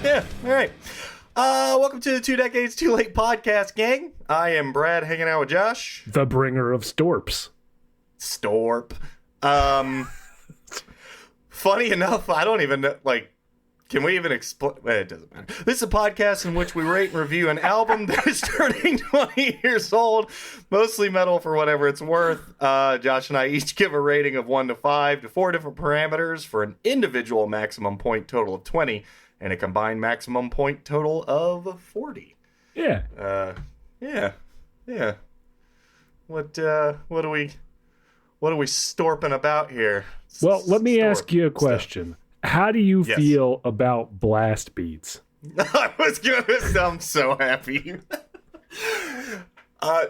Yeah, all right. Welcome to the 2 Decades Too Late podcast, gang. I am Brad, hanging out with Josh. The bringer of storps. Storp. Funny enough, I don't even know, can we even explain? It doesn't matter. This is a podcast in which we rate and review an album that is turning 20 years old, mostly metal for whatever it's worth. Josh and I each give a rating of 1 to 5 to 4 different parameters for an individual maximum point total of 20 and a combined maximum point total of 40. Yeah. Yeah. What are we storping about here? Well, let me ask you a question. How do you feel about blast beats? I'm so happy.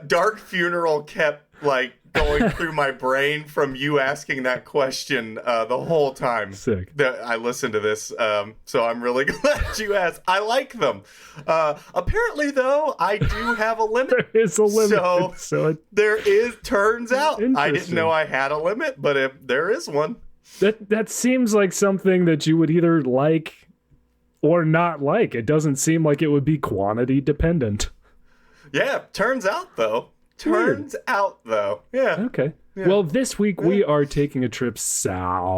Dark Funeral kept going through my brain from you asking that question the whole time. Sick. That I listened to this, so I'm really glad you asked. I like them. Apparently, though, I do have a limit. There is a limit. So turns out, I didn't know I had a limit, but if there is one. That seems like something that you would either like or not like. It doesn't seem like it would be quantity dependent. Yeah, turns out though. Yeah. Okay. Yeah. Well, this week we are taking a trip south.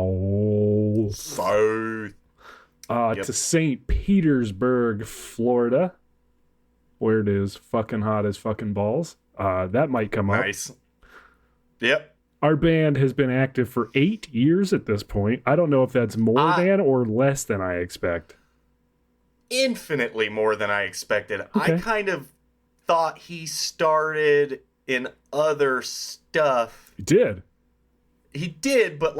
To St. Petersburg, Florida, where it is fucking hot as fucking balls. That might come up. Nice. Yep. Our band has been active for 8 years at this point. I don't know if that's more than or less than I expect. Infinitely more than I expected. Okay. I kind of thought he started in other stuff. He did, but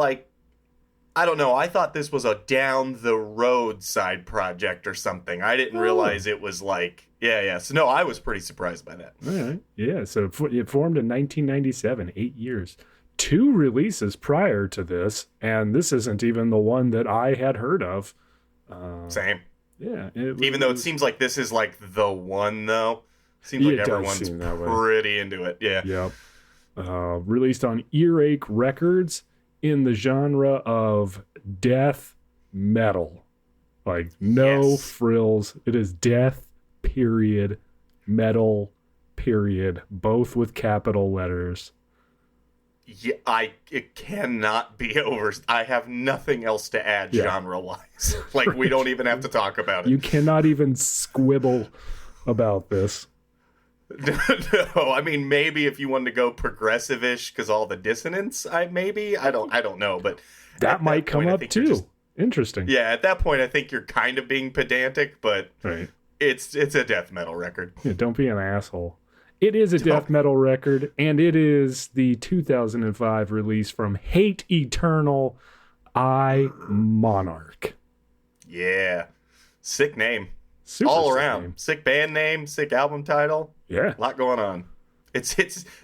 I don't know. I thought this was a down the road side project or something. I didn't realize it was So no, I was pretty surprised by that. All right. Yeah. So it formed in 1997, 8 years. 2 releases prior to this, and this isn't even the one that I had heard of. Same. Yeah. Even though it seems like this is the one, though. Seems like everyone's pretty into it. Yeah. Yep. Released on Earache Records in the genre of death metal. No frills. It is death, period, metal, period, both with capital letters. Yeah, it cannot be over. I have nothing else to add genre-wise. We don't even have to talk about it. You cannot even squibble about this. No, I mean, maybe if you wanted to go progressive-ish because all the dissonance, I don't know, but that might come up too. Interesting. Yeah, at that point, I think you're kind of being pedantic, but it's a death metal record. Yeah, don't be an asshole. It is a death metal record, and it is the 2005 release from Hate Eternal, Monarch. Yeah. Sick name. Super all sick around. Name. Sick band name, sick album title. Yeah. A lot going on. It's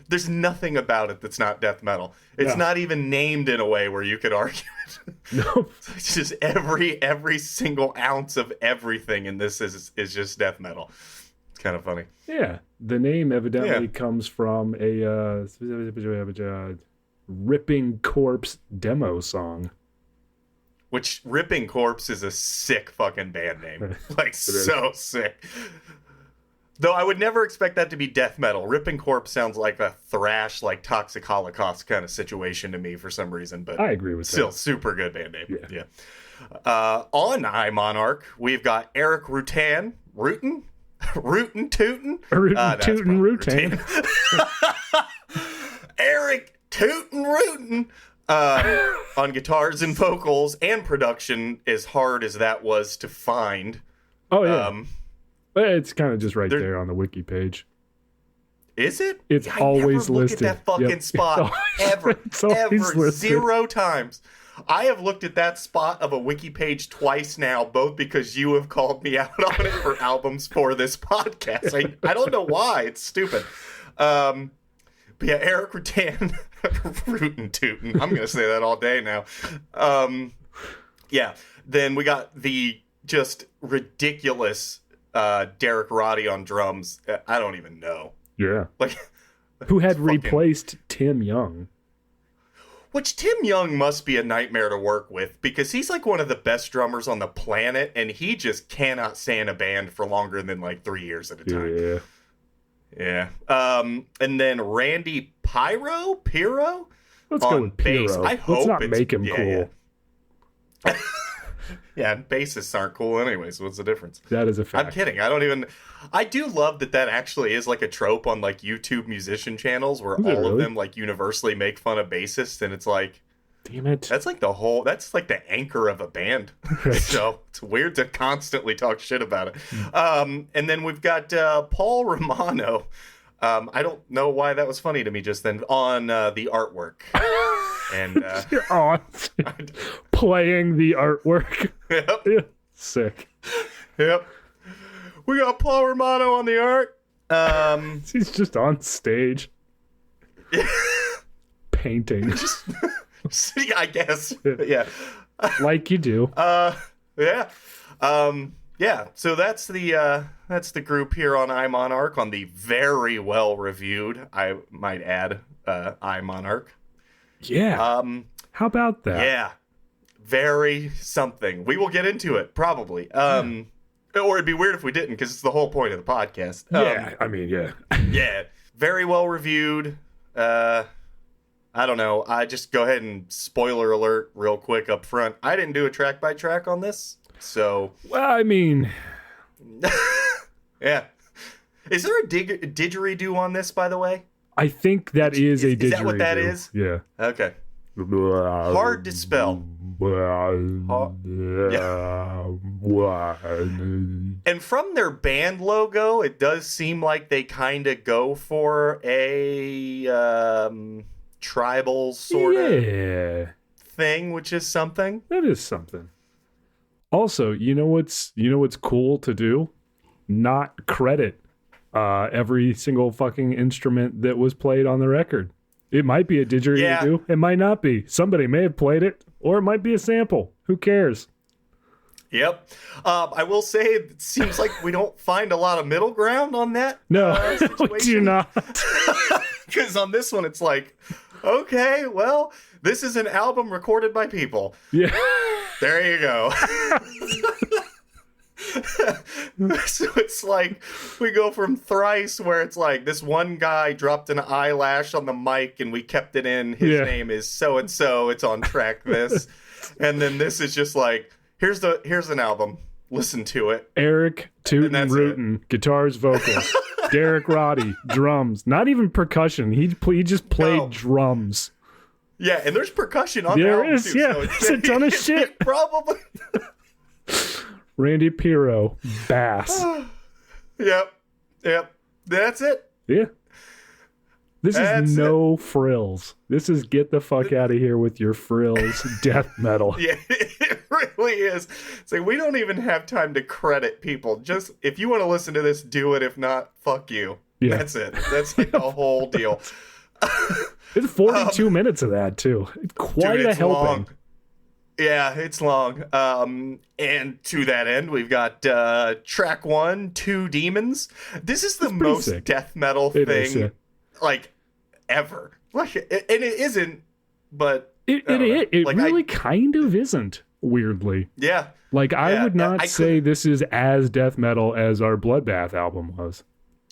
there's nothing about it that's not death metal. It's not even named in a way where you could argue it. No. It's just every single ounce of everything in this is just death metal. It's kind of funny. Yeah. The name evidently comes from a Ripping Corpse demo song. Which Ripping Corpse is a sick fucking band name. So sick. Though I would never expect that to be death metal. Ripping Corpse sounds like a thrash, Toxic Holocaust kind of situation to me for some reason. But I agree with that. Still super good band name. Yeah. On Monarch, we've got Eric Rutan. Rootin' Tootin'? Rutan. Eric Tootin' Rootin'. On guitars and vocals and production, as hard as that was to find. Oh, yeah. It's kind of just there on the wiki page. Is it? It's always listed. Look at that fucking spot. Ever. 0 times. I have looked at that spot of a wiki page twice now, both because you have called me out on it for albums for this podcast. I don't know why. It's stupid. But yeah, Eric Rutan, Rootin' Tootin'. I'm going to say that all day now. Yeah. Then we got the just ridiculous Derek Roddy on drums. I don't even know. Yeah. Who had replaced Tim Young. Which Tim Young must be a nightmare to work with because he's like one of the best drummers on the planet, and he just cannot stay in a band for longer than like 3 years at a time. Yeah. And then Randy Piro? Let's go with bass. Piro. I hope Let's not make him cool. Yeah. Yeah, bassists aren't cool anyways. What's the difference? That is a fact. I'm kidding. I do love that actually is like a trope on like YouTube musician channels where all of them like universally make fun of bassists, and it's like, damn it. That's like the anchor of a band. So it's weird to constantly talk shit about it. And then we've got Paul Romano. I don't know why that was funny to me just then on the artwork. And you're on playing the artwork. Yep. Yeah. Sick. Yep. We got Paul Romano on the art. He's just on stage. Painting. I guess. Yeah. Like you do. Yeah. Yeah. So that's the group here on iMonarch on the very well reviewed, I might add, iMonarch. Yeah. How about that? Yeah. Very something. We will get into it, probably. Or it'd be weird if we didn't, because it's the whole point of the podcast. Yeah, I mean, yeah. Yeah. Very well reviewed. I don't know. I just go ahead and spoiler alert real quick up front. I didn't do a track by track on this, so. Well, I mean. Yeah. Is there a didgeridoo on this, by the way? I think that is a didgeridoo. Is that what that is? Yeah. Okay. Hard to spell. Yeah. And from their band logo, it does seem like they kind of go for a tribal sort of thing, which is something. That is something. Also, you know what's cool to do? Not credit every single fucking instrument that was played on the record. It might be a didgeridoo. Yeah. It might not be. Somebody may have played it, or it might be a sample. Who cares? Yep. I will say it seems like we don't find a lot of middle ground on that. No, we do not. Because on this one, it's like, okay, well, this is an album recorded by people. Yeah. There you go. So it's like we go from Thrice, where it's like this one guy dropped an eyelash on the mic and we kept it in. His name is so and so. It's on track this, and then this is just like here's an album. Listen to it. Eric Tootin' Rootin', guitars, vocals. Derek Roddy, drums. Not even percussion. He just played drums. Yeah, and there's percussion on there. There is, too, yeah. So it's a ton of shit. Probably. Randy Piro, bass. Yep. That's it. Yeah. This is no frills. This is get the fuck out of here with your frills death metal. Yeah, it really is. It's like we don't even have time to credit people. Just if you want to listen to this, do it. If not, fuck you. Yeah. That's it. That's like the whole deal. It's 42 minutes of that too. Quite a helping. Long. Yeah, it's long. And to that end, we've got track 1, Two Demons. This is the most sick death metal thing, like, ever. Like, and it isn't, but it like, really kind of isn't. Weirdly, yeah. Like I would not say this is as death metal as our Bloodbath album was.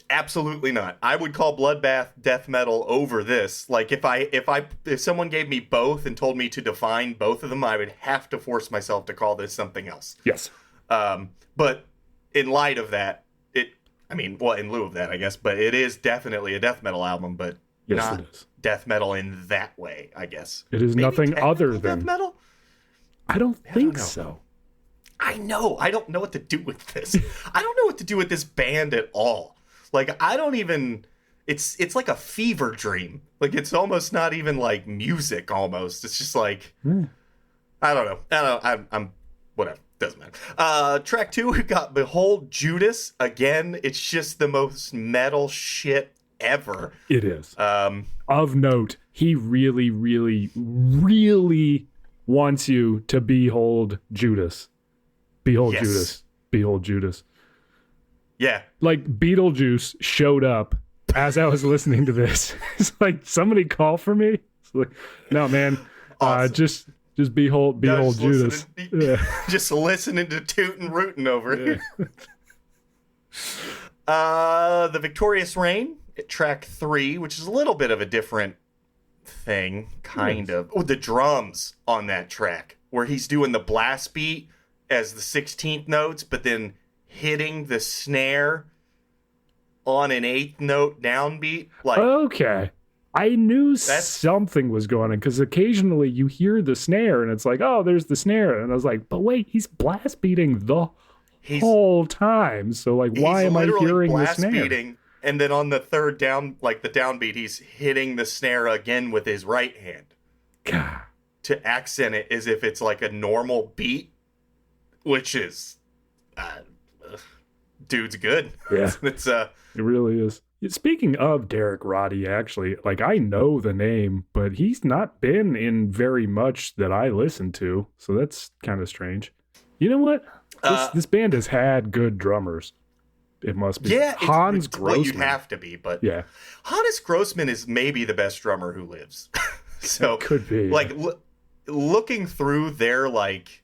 Absolutely not. I would call Bloodbath death metal over this. Like if someone gave me both and told me to define both of them, I would have to force myself to call this something else. Yes. But in light of that, in lieu of that, I guess, but it is definitely a death metal album, but not death metal in that way, I guess. It is nothing other than death metal. I don't think so. I know. I don't know what to do with this. I don't know what to do with this band at all. Like, I don't even... It's like a fever dream. Like, it's almost not even, like, music, almost. It's just like... I don't know. I'm... Whatever. Doesn't matter. Track 2, we've got Behold Judas. Again, it's just the most metal shit ever. It is. Of note, he really, really, really wants you to behold Judas. Behold Judas. Behold Judas. Yeah. Like, Beetlejuice showed up as I was listening to this. It's like, somebody call for me? It's like, no, man. Awesome. Just behold just Judas. Just listening to Tootin' Rootin' over here. The Victorious Reign at track 3, which is a little bit of a different thing, kind of. Oh, the drums on that track, where he's doing the blast beat as the 16th notes, but then hitting the snare on an 8th note downbeat. Like, okay. I knew something was going on because occasionally you hear the snare and it's like, oh, there's the snare. And I was like, but wait, he's blast beating the whole time. So, like, why am I hearing the snare? Beating, and then on the third down, like the downbeat, he's hitting the snare again with his right hand. God. To accent it as if it's like a normal beat, which is, dude's good. Yeah. It really is. Speaking of Derek Roddy, actually, like, I know the name, but he's not been in very much that I listen to, so that's kind of strange. You know what? This band has had good drummers. It must be. Yeah, Hans Grossman. Well, you'd have to be, but yeah, Hannes Grossman is maybe the best drummer who lives. So it could be. Like, looking through their like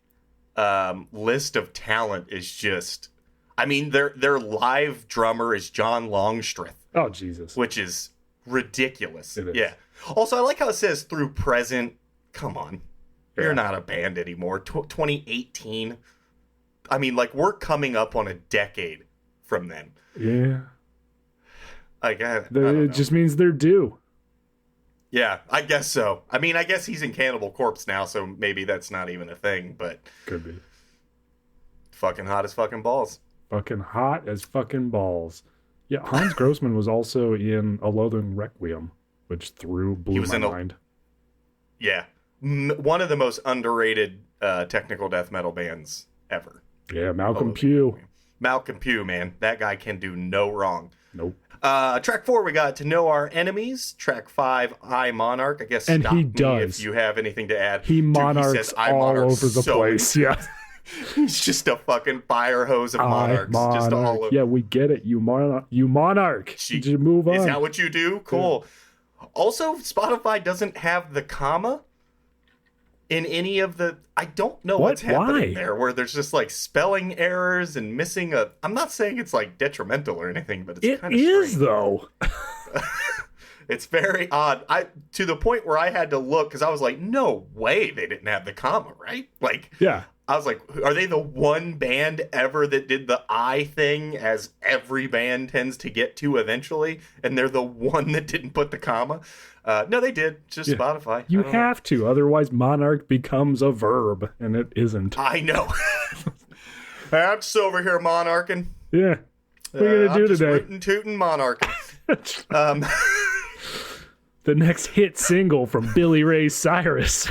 list of talent is just. I mean, their live drummer is John Longstreth. Oh, Jesus. Which is ridiculous. It is. Yeah. Also, I like how it says through present. Come on. Yeah. You're not a band anymore. 2018. I mean, like, we're coming up on a decade from then. Yeah. Like, it just means they're due. Yeah, I guess so. I mean, I guess he's in Cannibal Corpse now, so maybe that's not even a thing, but... Could be. Fucking hot as fucking balls. Fucking hot as fucking balls. Yeah, Hans Grossman was also in A Loathing Requiem, which blew my mind. Yeah. One of the most underrated technical death metal bands ever. Yeah, Malcolm Pugh. Malcolm Pugh, man. That guy can do no wrong. Nope. Track 4, we got To Know Our Enemies. Track 5, I Monarch. I guess and stop he me does. If you have anything to add. He monarchs all over the place. Yeah. He's just a fucking fire hose of monarchs. Just all of... Yeah, we get it. You monarch. Did you move on? Is that what you do? Cool. Yeah. Also, Spotify doesn't have the comma in any of the... I don't know what's happening there, where there's just like spelling errors and missing a... I'm not saying it's like detrimental or anything, but it's kind of strange. It is, though. It's very odd. To the point where I had to look, because I was like, no way they didn't have the comma, right? Like... Yeah. I was like, are they the one band ever that did the I thing, as every band tends to get to eventually, and they're the one that didn't put the comma? No, they did. It's just Spotify. You have to, otherwise Monarch becomes a verb, and it isn't. I know. I'm just over here monarching. Yeah. What are you going to do today? Rootin' tootin' monarching. The next hit single from Billy Ray Cyrus.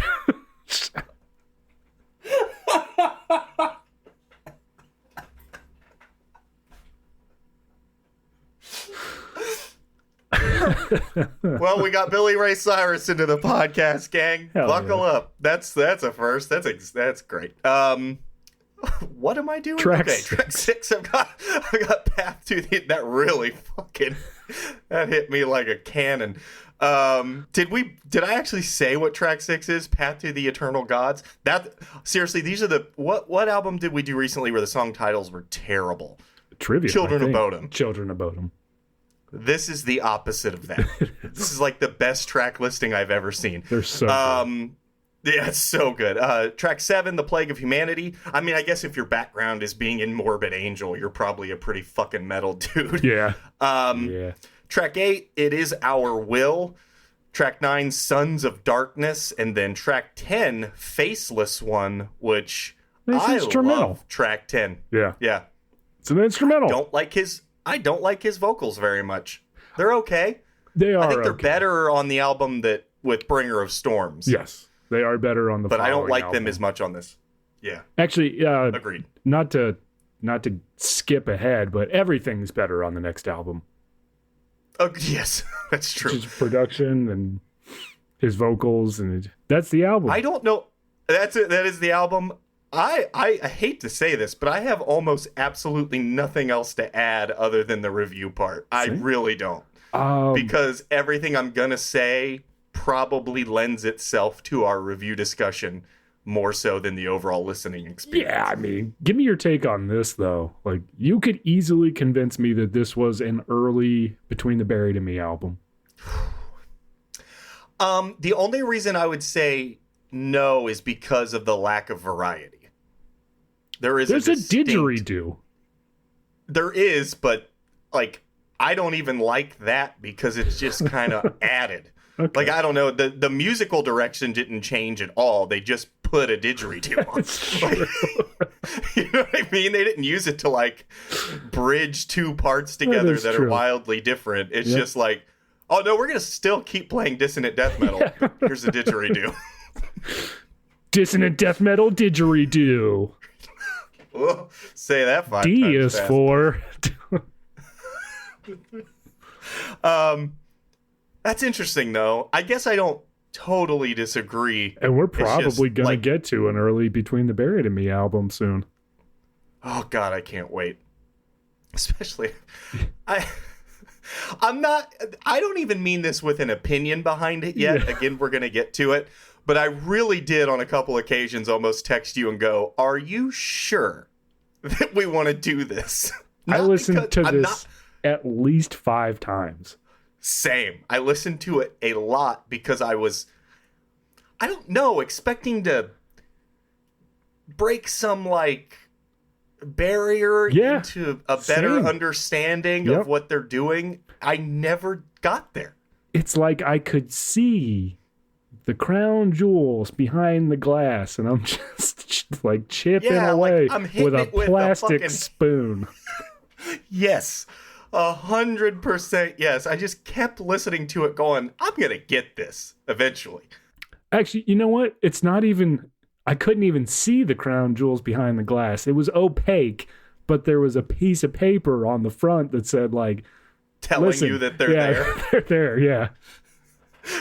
Well, we got Billy Ray Cyrus into the podcast, gang. Hell Buckle yeah. up. That's a first. That's great. What am I doing? Track Track 6. I got Path to the... That really fucking... That hit me like a cannon. Did I actually say what track 6 is? Path to the Eternal Gods? Seriously, these are the... What album did we do recently where the song titles were terrible? Trivia. Children of Bodom. Children of Bodom. This is the opposite of that. This is like the best track listing I've ever seen. They're so good. Yeah, it's so good. Track 7, The Plague of Humanity. I mean, I guess if your background is being in Morbid Angel, you're probably a pretty fucking metal dude. Yeah. Track 8, It Is Our Will. Track 9, Sons of Darkness. And then track 10, Faceless One, which I love track 10. Yeah. Yeah. It's an instrumental. I don't like his vocals very much. They're okay. They are. I think they're better on the album with Bringer of Storms. Yes, they are better on the. But I don't like them as much on this. Yeah. Actually, agreed. Not to skip ahead, but everything's better on the next album. Oh yes, that's true. His production and his vocals, and that's the album. I don't know. That's it. That is the album. I hate to say this, but I have almost absolutely nothing else to add other than the review part. I really don't. Because everything I'm going to say probably lends itself to our review discussion more so than the overall listening experience. Yeah, I mean, give me your take on this, though. Like, you could easily convince me that this was an early Between the Buried and Me album. The only reason I would say no is because of the lack of variety. There's a didgeridoo. There is, but like I don't even like that because it's just kind of added. Okay. Like I don't know, the musical direction didn't change at all. They just put a didgeridoo on. Like, you know what I mean? They didn't use it to like bridge two parts together that are wildly different. It's just like, oh no, we're gonna still keep playing dissonant death metal. Yeah. Here's a didgeridoo. Dissonant death metal didgeridoo. Well, say that 5 D times is fast. for. That's interesting though. I guess I don't totally disagree. And we're probably gonna get to an early Between the Buried and Me album soon. Oh God, I can't wait. Especially, I don't even mean this with an opinion behind it yet. Yeah. Again, we're gonna get to it. But I really did on a couple occasions almost text you and go, are you sure that we want to do this? I listened to this at least 5 times. Same. I listened to it a lot because I was, I don't know, expecting to break some like barrier into a better understanding of what they're doing. I never got there. It's like I could see the crown jewels behind the glass, and I'm just like chipping away with a plastic spoon. Yes, 100% yes. I just kept listening to it going, I'm going to get this eventually. Actually, you know what? It's not even, I couldn't even see the crown jewels behind the glass. It was opaque, but there was a piece of paper on the front that said like, telling you that they're there. They're there, yeah.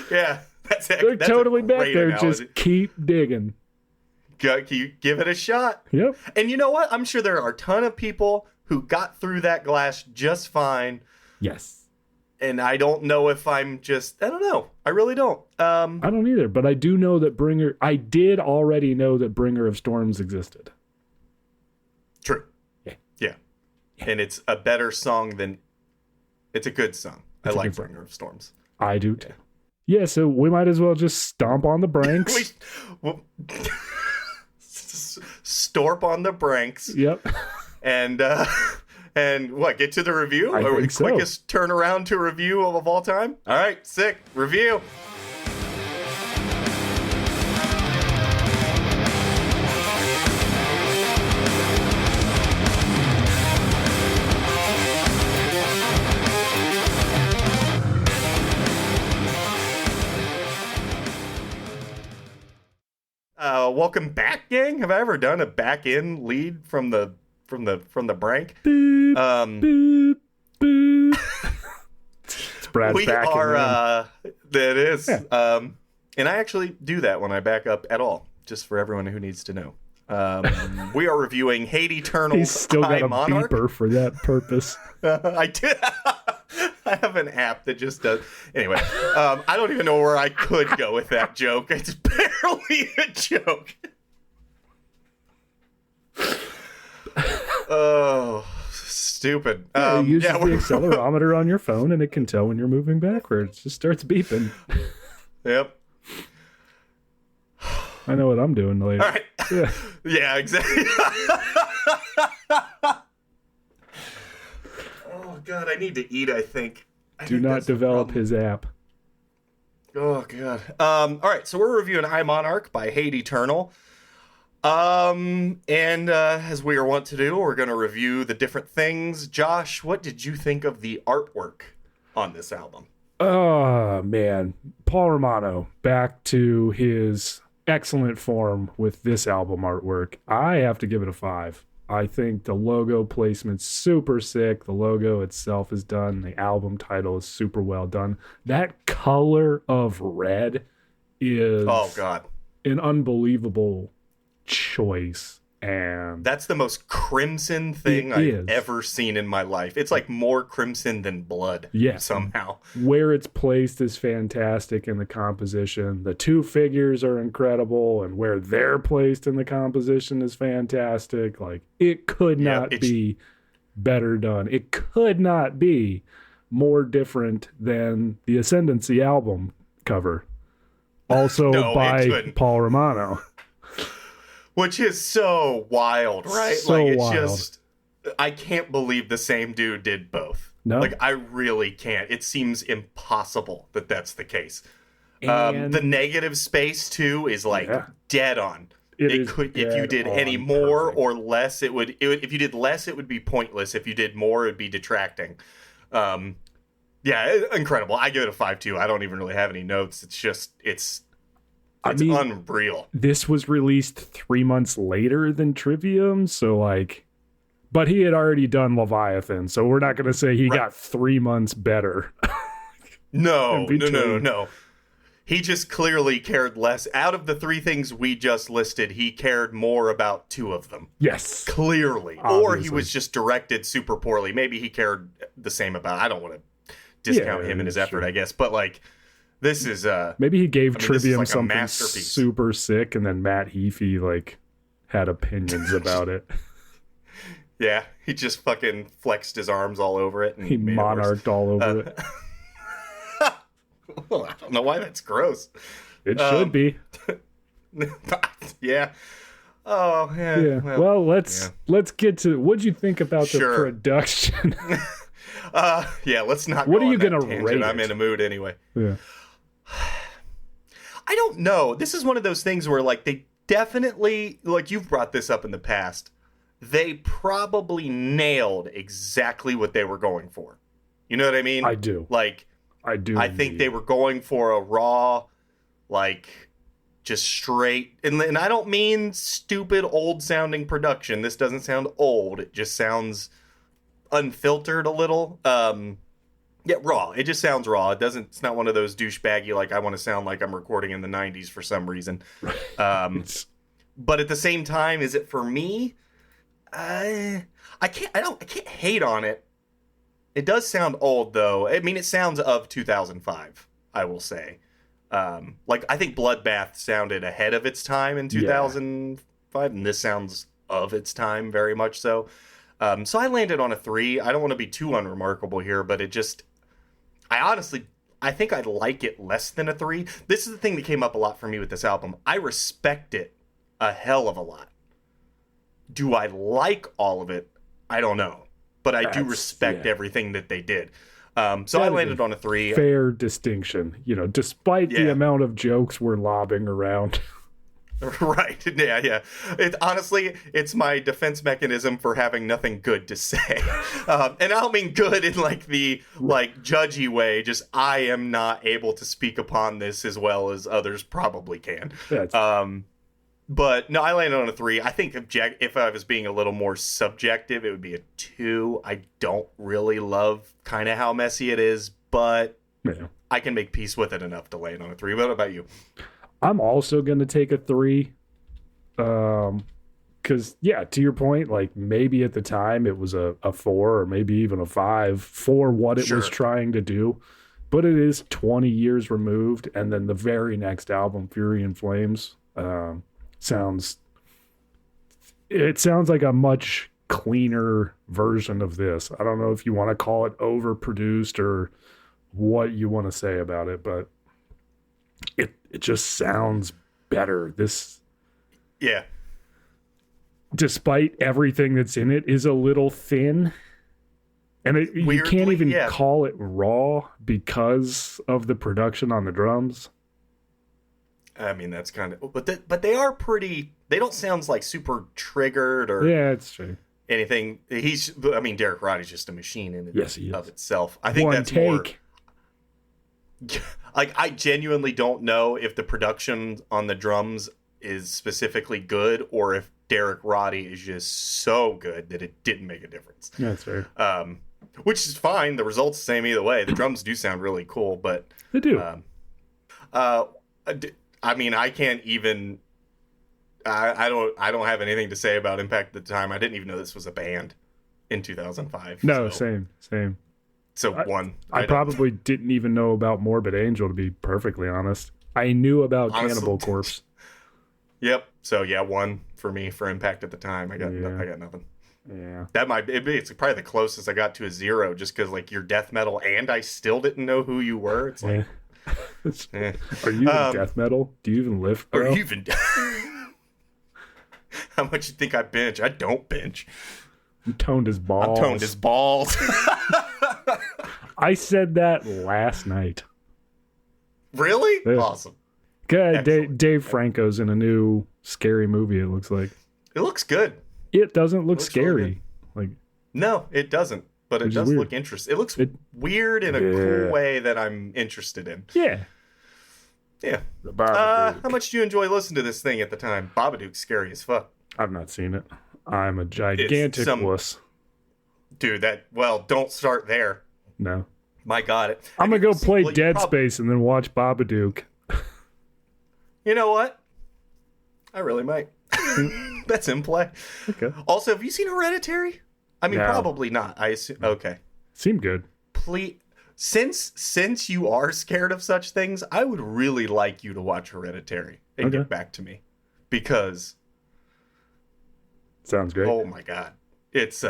Yeah. They're totally back there. Analogy. Just keep digging. You give it a shot. Yep. And you know what? I'm sure there are a ton of people who got through that glass just fine. Yes. And I don't know if I'm just, I don't know. I really don't. I don't either, but I do know that I did already know that Bringer of Storms existed. True. Yeah. And it's a better song than, it's a good song. I like Bringer of Storms. I do too. Yeah, so we might as well just stomp on the branks. Storp on the branks. Yep. And what, get to the review? I think so. Quickest turnaround to review of all time? All right, sick. Review. Welcome back, gang. Have I ever done a back end lead from the brank? Boop, boop, boop. It's Brad's we back. That is. Yeah. And I actually do that when I back up at all, just for everyone who needs to know. We are reviewing Hate Eternal's He's still got a Monarch. beeper for that purpose. I did. I have an app that just does. Anyway, I don't even know where I could go with that joke. It's barely a joke. Oh, stupid. Yeah, it uses the accelerometer on your phone, and it can tell when you're moving backwards. It just starts beeping. Yep. I know what I'm doing later. All right. Yeah, exactly. Oh, God, I need to eat, I think. Do not develop his app. Oh, God. All right, so we're reviewing Monarch by Hate Eternal. And as we are wont to do, we're going to review the different things. Josh, what did you think of the artwork on this album? Oh, man. Paul Romano, back to his excellent form with this album artwork. I have to give it a 5. I think the logo placement's super sick. The logo itself is done. The album title is super well done. That color of red is oh God, an unbelievable choice. And that's the most crimson thing It I've is. ever seen in my life. It's like more crimson than blood. Yeah. Somehow. Where it's placed is fantastic in the composition. The two figures are incredible, and where they're placed in the composition is fantastic. Like, it could not be better done. It could not be more different than the Ascendancy album cover. Also by Paul Romano. Which is so wild, right? So like, it's wild. just, I can't believe the same dude did both. No. Like, I really can't. It seems impossible that that's the case. And the negative space, too, is like dead on. It could, if you did any more or less, it would, if you did less, it would be pointless. If you did more, it'd be detracting. Yeah, incredible. I give it a 5.2. I don't even really have any notes. It's just, it's unreal. This was released 3 months later than Trivium, so like, but he had already done Leviathan, so we're not going to say he got 3 months better. No. He just clearly cared less. Out of the three things we just listed, he cared more about two of them. Yes. Clearly. Obviously. Or he was just directed super poorly. Maybe he cared the same about. I don't want to discount him and his effort, I guess. But like, this is maybe he gave Trivium like something super sick, and then Matt Heafy like had opinions about it. Yeah, he just fucking flexed his arms all over it, and he monarched all over it. Well, I don't know why that's gross. It should be. Yeah. Oh yeah. Yeah. Well, let's get to what'd you think about the production? Yeah, let's not. What are you gonna rate it? I'm in a mood anyway. Yeah. I don't know. This is one of those things where, like, they definitely, like, you've brought this up in the past. They probably nailed exactly what they were going for. You know what I mean? I do. Like, I do. I think they were going for a raw, like, just straight, and I don't mean stupid old sounding production. This doesn't sound old. It just sounds unfiltered a little. Yeah, raw. It just sounds raw. It's not one of those douchebaggy, like, I want to sound like I'm recording in the 90s for some reason. But at the same time, is it for me? I can't hate on it. It does sound old, though. I mean, it sounds of 2005, I will say. Like, I think Bloodbath sounded ahead of its time in 2005, and this sounds of its time very much so. So I landed on a 3. I don't want to be too unremarkable here, but it just... I think I'd like it less than a 3. This is the thing that came up a lot for me with this album. I respect it a hell of a lot. Do I like all of it? I don't know. But I do respect everything that they did. So I landed on a 3. Fair distinction, despite the amount of jokes we're lobbing around. Right. Yeah. Honestly, it's my defense mechanism for having nothing good to say. And I don't mean good in like the judgy way. Just I am not able to speak upon this as well as others probably can. But no, I landed on a 3. I think if I was being a little more subjective, it would be a 2. I don't really love kind of how messy it is, but I can make peace with it enough to land on a 3. What about you? I'm also going to take a 3. Because, to your point, like maybe at the time it was a 4 or maybe even a 5 for what it was trying to do. But it is 20 years removed. And then the very next album, Fury and Flames, sounds like a much cleaner version of this. I don't know if you want to call it overproduced or what you want to say about it, but it just sounds better. Despite everything that's in it, is a little thin. And you can't even call it raw because of the production on the drums. I mean, that's kind of... But they are pretty... They don't sound like super triggered or... Yeah, it's true. Anything. Derek Roddy's just a machine in of itself. I think that's take. More... Like, I genuinely don't know if the production on the drums is specifically good or if Derek Roddy is just so good that it didn't make a difference. That's fair. Which is fine. The result's the same either way. The drums do sound really cool, but... They do. I mean, I can't even... I don't have anything to say about Impact at the time. I didn't even know this was a band in 2005. No, so, same. So one. I probably didn't even know about Morbid Angel, to be perfectly honest. I knew about Cannibal Corpse. Yep. So yeah, one for me for Impact at the time. I got nothing. Yeah. It's probably the closest I got to a 0, just because like you're death metal and I still didn't know who you were. It's like, Are you in death metal? Do you even lift, bro? Are you even? How much you think I bench? I don't bench. I'm toned as balls. I said that last night. Really? Yeah. Awesome. Good. Dave Franco's in a new scary movie, it looks like. It looks good. It doesn't look scary. Really, no, it doesn't. But it does look interesting. It looks weird in a cool way that I'm interested in. Yeah. Yeah. How much do you enjoy listening to this thing at the time? Babadook's scary as fuck. I've not seen it. I'm a gigantic wuss. Dude, don't start there. No. My God. I'm going to go play Dead Space and then watch Babadook. You know what? I really might. That's in play. Okay. Also, have you seen Hereditary? I mean, probably not. I assume. Okay. Seemed good. Please, since you are scared of such things, I would really like you to watch Hereditary and get back to me, because sounds great. Oh my God, it's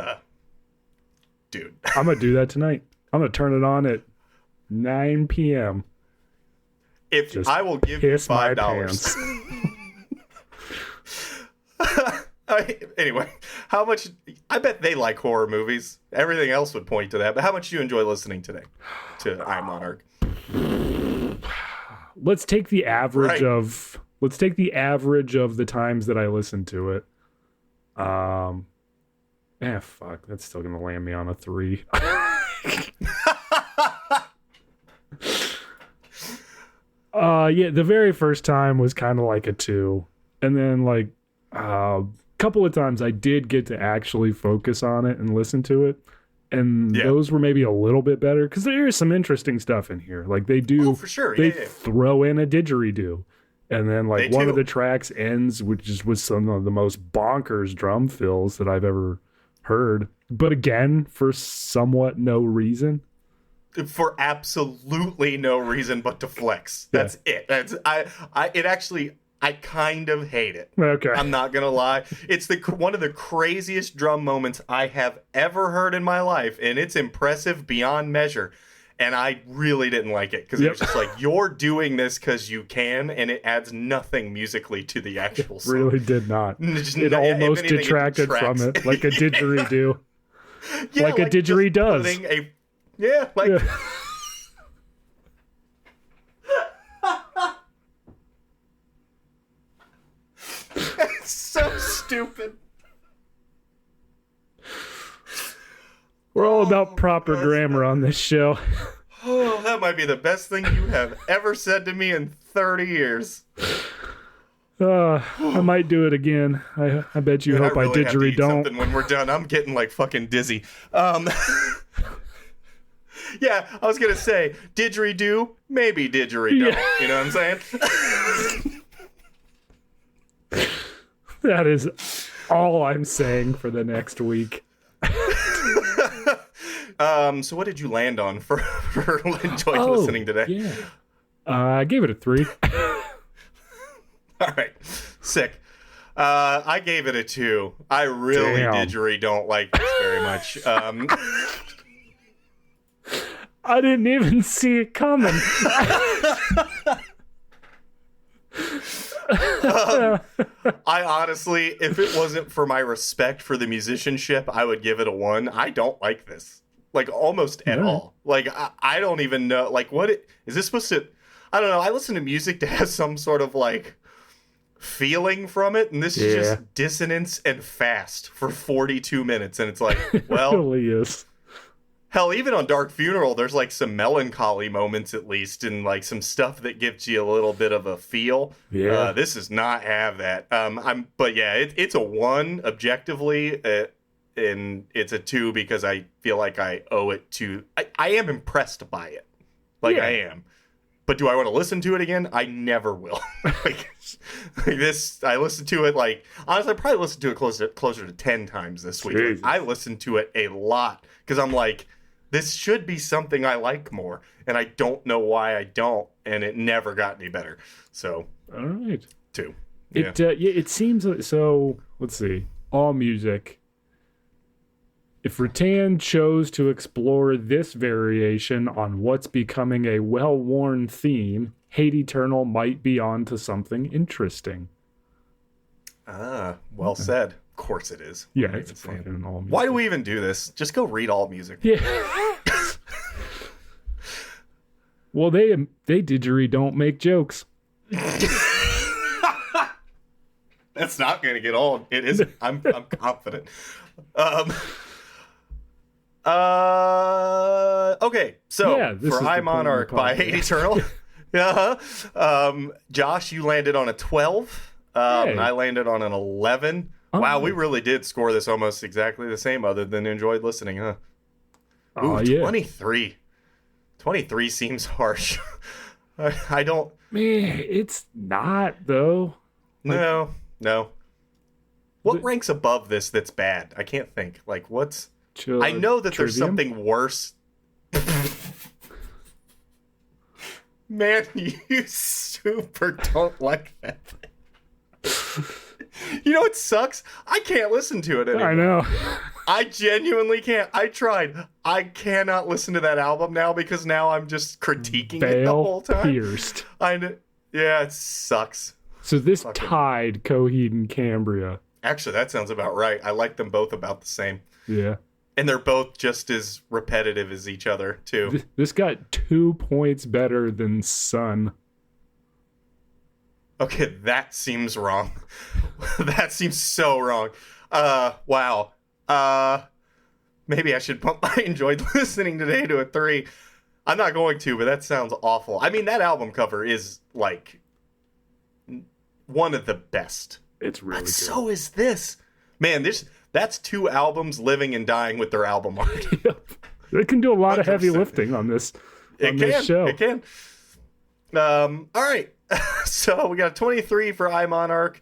dude. I'm gonna do that tonight. I'm gonna turn it on at 9 p.m. If I will give you $5. Anyway, how much? I bet they like horror movies. Everything else would point to that. But how much do you enjoy listening today to I'm Monarch? Let's take the average of the times that I listen to it. Fuck, that's still gonna land me on a 3. Yeah, the very first time was kind of like a 2, and then like couple of times I did get to actually focus on it and listen to it, and those were maybe a little bit better, because there is some interesting stuff in here. Like they do, for sure. They throw in a didgeridoo, and then like one of the tracks ends with some of the most bonkers drum fills that I've ever heard. But again, for somewhat no reason. For absolutely no reason but to flex. That's it. I kind of hate it. Okay. I'm not going to lie. It's one of the craziest drum moments I have ever heard in my life, and it's impressive beyond measure. And I really didn't like it, because it was just like, you're doing this because you can, and it adds nothing musically to the actual song. Really did not. It almost detracted from it, like a didgeridoo. Like a didgeridoo does. It's so stupid. We're all about proper grammar on this show. Oh, that might be the best thing you have ever said to me in 30 years. I might do it again. I bet you hope I didgeridoo don't. Something when we're done. I'm getting like fucking dizzy. Yeah, I was gonna say didgeridoo, maybe didgeridoo. Yeah. You know what I'm saying? That is all I'm saying for the next week. So what did you land on for enjoying listening today? Yeah. I gave it a 3. All right. Sick. I gave it a 2. I really didgeridoo don't like this very much. I didn't even see it coming. I honestly, if it wasn't for my respect for the musicianship, I would give it a 1. I don't like this, like, almost at all. Like, I don't even know, like, is this supposed to, I don't know. I listen to music that has some sort of, like, feeling from it, and this is just dissonance and fast for 42 minutes, and it's like, well, it really is. Hell, even on Dark Funeral, there's like some melancholy moments at least, and like some stuff that gives you a little bit of a feel. Yeah, this does not have that. But yeah, it's a 1 objectively, and it's a 2 because I feel like I owe it to. I am impressed by it, like I am. But do I want to listen to it again? I never will. like this, I listened to it honestly, I probably listened to it closer to 10 times this week. Like, I listened to it a lot because I'm like, this should be something I like more, and I don't know why I don't, and it never got any better. So, all right, 2. Yeah. It seems like, so. Let's see. All Music. If Rattan chose to explore this variation on what's becoming a well-worn theme, Hate Eternal might be onto something interesting. Well said. Of course it is. Yeah, it's fucking All Music. Why do we even do this? Just go read All Music. Yeah. Well, they didgeridoo don't make jokes. That's not going to get old. It is. I'm confident. Okay, so for I Monarch by Hate Eternal, Josh, you landed on a 12. I landed on an 11. Wow, we really did score this almost exactly the same, other than enjoyed listening, huh? Ooh, 23. 23 seems harsh. I don't. Man, it's not though. No. What ranks above this that's bad? I can't think. Like, what's... I know that there's something worse. Man, you super don't like that. You know what sucks? I can't listen to it anymore. I know. I genuinely can't. I tried. I cannot listen to that album now because now I'm just critiquing it the whole time. Pierced. Yeah, it sucks. So this tied Coheed and Cambria. Actually, that sounds about right. I like them both about the same. Yeah. And they're both just as repetitive as each other, too. This got 2 points better than Sun. Okay, that seems wrong. That seems so wrong. Wow. Maybe I should bump my enjoyed listening today to a 3. I'm not going to, but that sounds awful. I mean, that album cover is, like, one of the best. It's really good. So is this. Man, that's 2 albums living and dying with their album art. Yep. They can do a lot 100%. Of heavy lifting on this show. It can. All right. So we got a 23 for I Monarch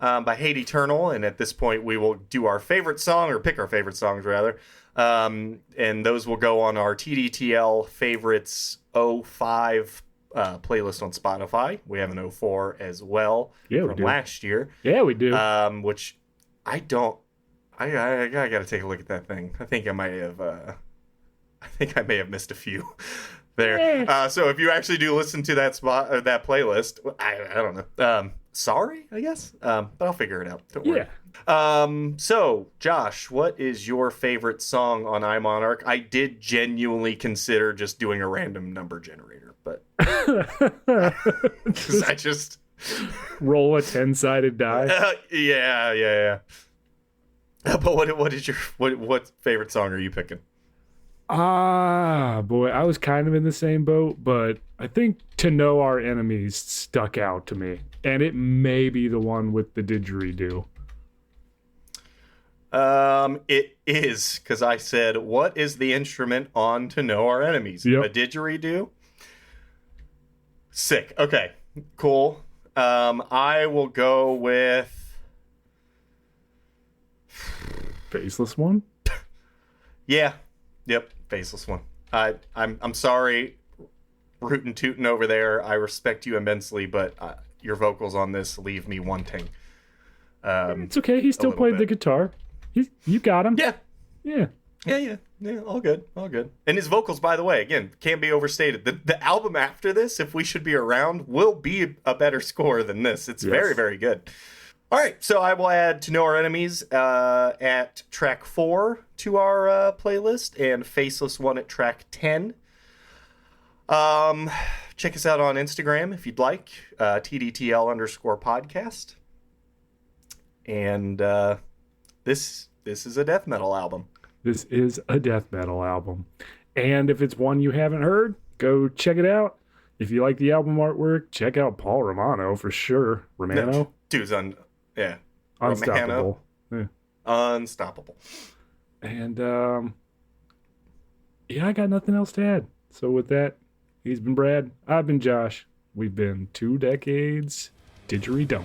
by Hate Eternal, and at this point we will do our favorite song, or pick our favorite songs rather, and those will go on our TDTL favorites 05 playlist on Spotify. We have an 04 as well from last year. Yeah, we do. Which I don't. I got to take a look at that thing. I think I may have missed a few there. So if you actually do listen to that that playlist, I don't know. Sorry, I guess. But I'll figure it out. Don't worry. Yeah. So Josh, what is your favorite song on I Monarch? I did genuinely consider just doing a random number generator, but I just roll a 10-sided die. Yeah. But what favorite song are you picking? Boy, I was kind of in the same boat, but I think To Know Our Enemies stuck out to me, and it may be the one with the didgeridoo. It is, because I said, what is the instrument on To Know Our Enemies? Yep. A didgeridoo? Sick. Okay, cool. I will go with Faceless One? Yeah. Yep. Faceless One. I'm sorry, rootin' tootin' over there. I respect you immensely, but your vocals on this leave me wanting. It's okay. He still played the guitar. You got him. Yeah. All good. And his vocals, by the way, again, can't be overstated. The album after this, If We Should Be Around, will be a better score than this. It's very, very good. All right, so I will add To Know Our Enemies at track 4 to our playlist, and Faceless One at track 10. Check us out on Instagram if you'd like, TDTL_podcast. And this is a death metal album. This is a death metal album. And if it's one you haven't heard, go check it out. If you like the album artwork, check out Paul Romano for sure. Romano? Dude's unstoppable. Yeah. Unstoppable. And I got nothing else to add. So with that, He's been Brad. I've been Josh. We've been 2 decades. Didgeridoo.